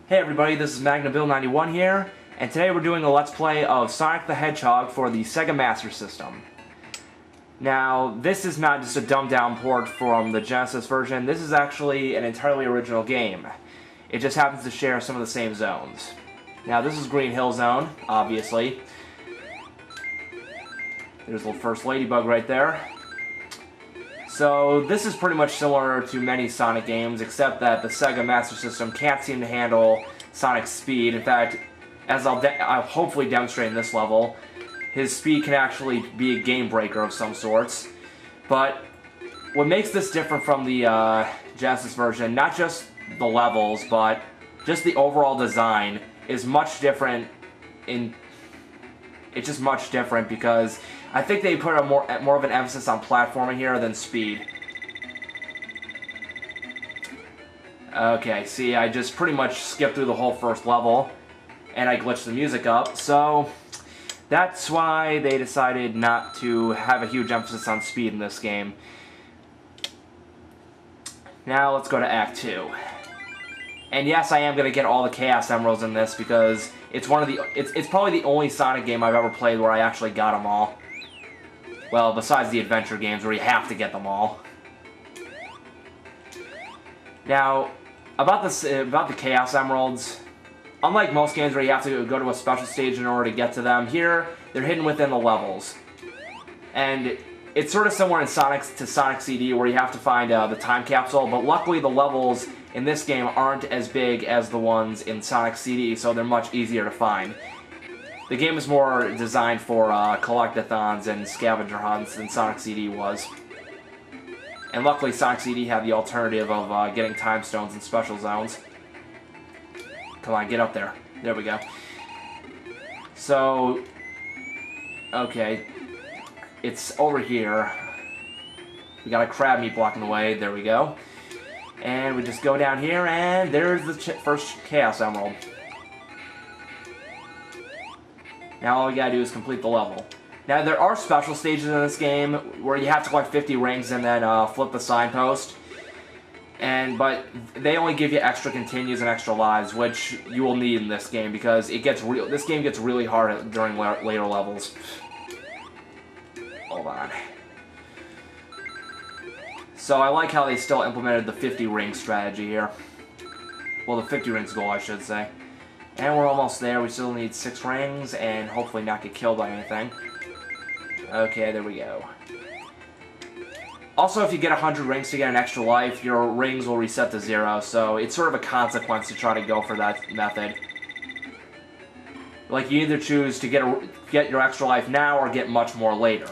Hey everybody, this is MagnaBill91 here, and today we're doing a Let's Play of Sonic the Hedgehog for the Sega Master System. Now, this is not just a dumbed-down port from the Genesis version, this is actually an entirely original game. It just happens to share some of the same zones. Now, this is Green Hill Zone, obviously. There's the first ladybug right there. So, this is pretty much similar to many Sonic games, except that the Sega Master System can't seem to handle Sonic's speed. In fact, as I'll hopefully demonstrate in this level, his speed can actually be a game breaker of some sorts. But what makes this different from the Genesis version, not just the levels, but just the overall design, is much different. It's just much different because I think they put more of an emphasis on platforming here than speed. Okay, see, I just pretty much skipped through the whole first level, and I glitched the music up, so that's why they decided not to have a huge emphasis on speed in this game. Now let's go to Act 2. And yes, I am going to get all the Chaos Emeralds in this because it's probably the only Sonic game I've ever played where I actually got them all. Well, besides the adventure games where you have to get them all. Now, about the Chaos Emeralds, unlike most games where you have to go to a special stage in order to get to them, here they're hidden within the levels. And it's sort of similar in Sonic CD where you have to find the time capsule, but luckily the levels in this game aren't as big as the ones in Sonic CD, so they're much easier to find. The game is more designed for collectathons and scavenger hunts than Sonic CD was. And luckily Sonic CD had the alternative of getting time stones in special zones. Come on, get up there. There we go. So, okay, it's over here. We got a crab meat blocking the way. There we go. And we just go down here, and there's the first Chaos Emerald. Now all we gotta do is complete the level. Now there are special stages in this game where you have to collect 50 rings and then flip the signpost. But they only give you extra continues and extra lives, which you will need in this game because this game gets really hard during later levels. Hold on. So I like how they still implemented the 50 ring strategy here. Well, the 50 rings goal, I should say. And we're almost there. We still need 6 rings and hopefully not get killed by anything. Okay, there we go. Also, if you get 100 rings to get an extra life, your rings will reset to 0, so it's sort of a consequence to try to go for that method. Like, you either choose to get your extra life now or get much more later.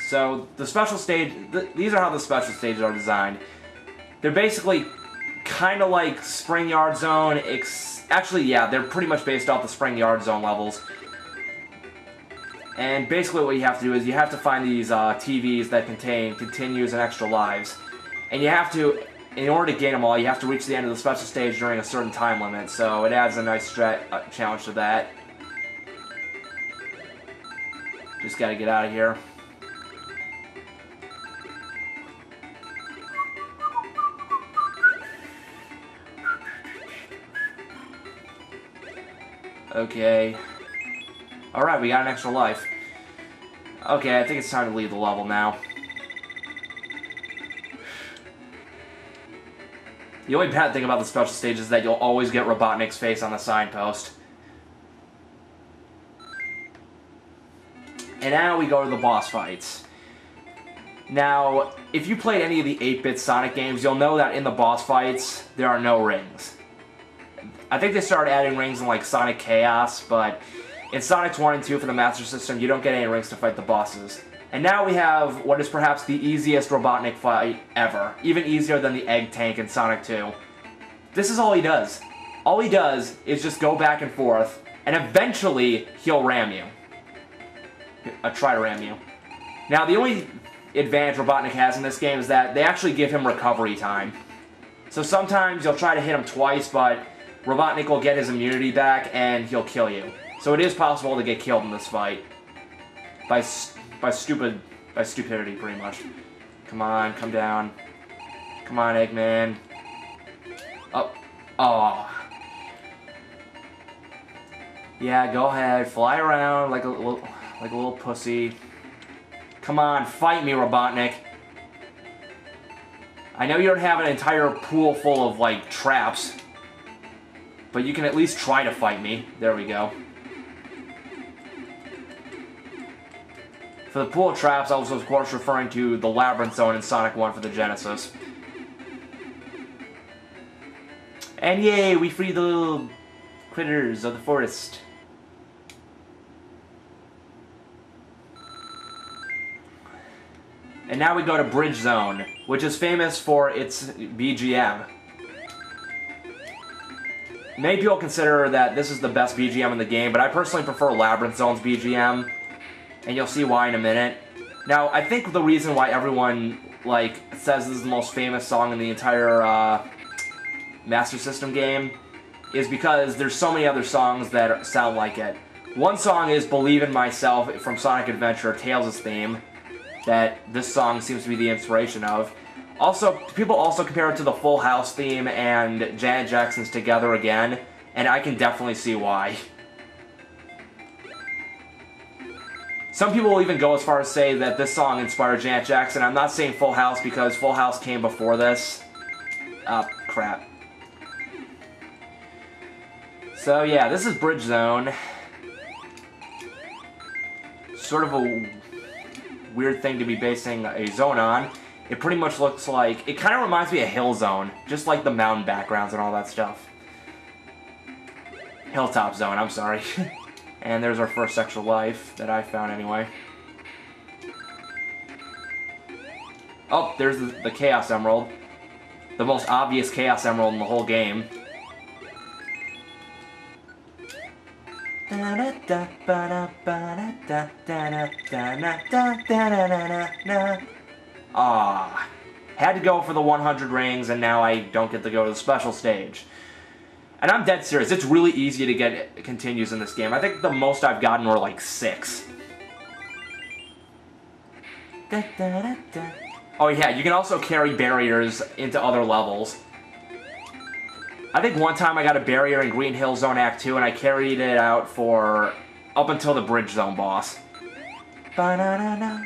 So, the special stage, these are how the special stages are designed. They're basically kind of like Spring Yard Zone, actually, yeah, they're pretty much based off the Spring Yard Zone levels. And basically what you have to do is you have to find these TVs that contain continues and extra lives. And you have to, in order to gain them all, you have to reach the end of the special stage during a certain time limit, so it adds a nice challenge to that. Just gotta get out of here. Okay. Alright, we got an extra life. Okay, I think it's time to leave the level now. The only bad thing about the special stage is that you'll always get Robotnik's face on the signpost. And now we go to the boss fights. Now, if you played any of the 8-bit Sonic games, you'll know that in the boss fights, there are no rings. I think they started adding rings in like Sonic Chaos, but in Sonic 1 and 2 for the Master System, you don't get any rings to fight the bosses. And now we have what is perhaps the easiest Robotnik fight ever, even easier than the Egg Tank in Sonic 2. This is all he does. All he does is just go back and forth, and eventually he'll ram you. Try to ram you. Now the only advantage Robotnik has in this game is that they actually give him recovery time. So sometimes you'll try to hit him twice, but Robotnik will get his immunity back and he'll kill you. So it is possible to get killed in this fight. By stupidity, pretty much. Come on, come down. Come on, Eggman. Oh. Oh. Yeah, go ahead. Fly around like a little pussy. Come on, fight me, Robotnik. I know you don't have an entire pool full of, like, traps. But you can at least try to fight me. There we go. For the pool of traps, I was, of course, referring to the Labyrinth Zone in Sonic 1 for the Genesis. And yay, we freed the little critters of the forest. And now we go to Bridge Zone, which is famous for its BGM. Many people consider that this is the best BGM in the game, but I personally prefer Labyrinth Zone's BGM, and you'll see why in a minute. Now, I think the reason why everyone, like, says this is the most famous song in the entire, Master System game is because there's so many other songs that sound like it. One song is Believe in Myself from Sonic Adventure, Tails' theme, that this song seems to be the inspiration of. Also, people also compare it to the Full House theme and Janet Jackson's Together Again, and I can definitely see why. Some people will even go as far as say that this song inspired Janet Jackson. I'm not saying Full House because Full House came before this. Crap. So yeah, this is Bridge Zone. Sort of a weird thing to be basing a zone on. It pretty much looks like, it kind of reminds me of Hill Zone, just like the mountain backgrounds and all that stuff. Hilltop Zone, I'm sorry. And there's our first Extra Life, that I found anyway. Oh, there's the Chaos Emerald. The most obvious Chaos Emerald in the whole game. Ah, had to go for the 100 rings, and now I don't get to go to the special stage. And I'm dead serious, it's really easy to get continues in this game. I think the most I've gotten were like 6. Oh yeah, you can also carry barriers into other levels. I think one time I got a barrier in Green Hill Zone Act 2 and I carried it out for up until the Bridge Zone boss. I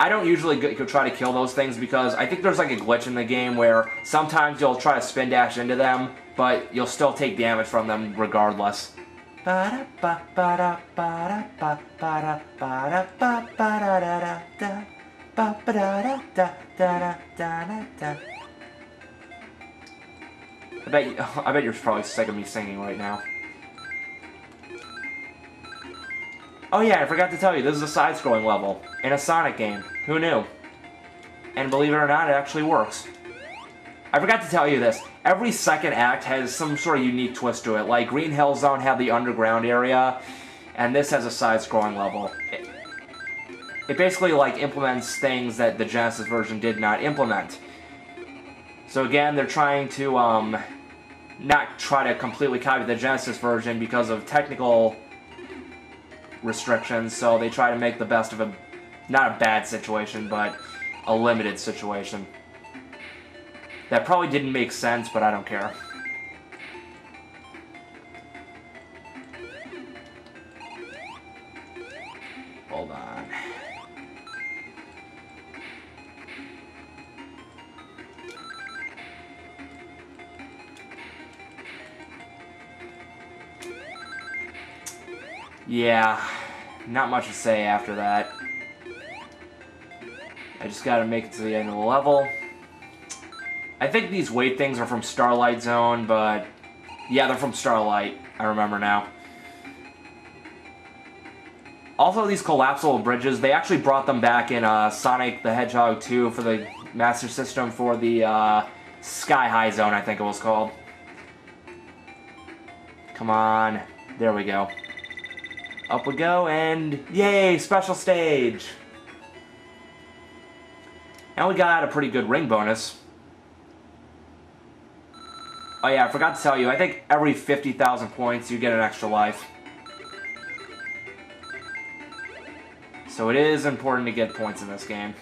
don't usually try to kill those things because I think there's like a glitch in the game where sometimes you'll try to spin dash into them, but you'll still take damage from them regardless. I bet you're probably sick of me singing right now. Oh yeah, I forgot to tell you, this is a side-scrolling level in a Sonic game. Who knew? And believe it or not, it actually works. I forgot to tell you this. Every second act has some sort of unique twist to it. Like Green Hill Zone had the underground area, and this has a side-scrolling level. It basically like implements things that the Genesis version did not implement. So again, they're trying to not try to completely copy the Genesis version because of technical restrictions, so they try to make the best of a, not a bad situation, but a limited situation. That probably didn't make sense, but I don't care. Hold on. Yeah, not much to say after that. I just gotta make it to the end of the level. I think these weight things are from Starlight Zone, but yeah, they're from Starlight. I remember now. Also, these collapsible bridges, they actually brought them back in Sonic the Hedgehog 2 for the Master System for the Sky High Zone, I think it was called. Come on. There we go. Up we go, and yay, special stage! And we got a pretty good ring bonus. Oh yeah, I forgot to tell you, I think every 50,000 points you get an extra life. So it is important to get points in this game.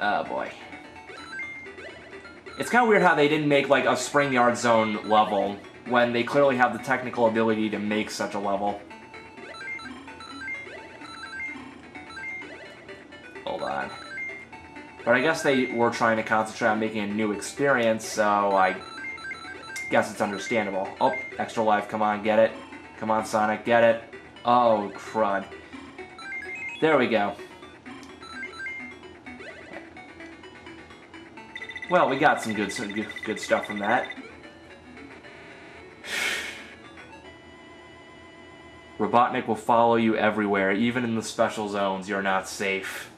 Oh boy. It's kind of weird how they didn't make like a Spring Yard Zone level when they clearly have the technical ability to make such a level. Hold on. But I guess they were trying to concentrate on making a new experience, so I guess it's understandable. Oh, extra life, come on, get it. Come on, Sonic, get it. Oh, crud. There we go. Well, we got some good stuff from that. Robotnik will follow you everywhere. Even in the special zones, you're not safe.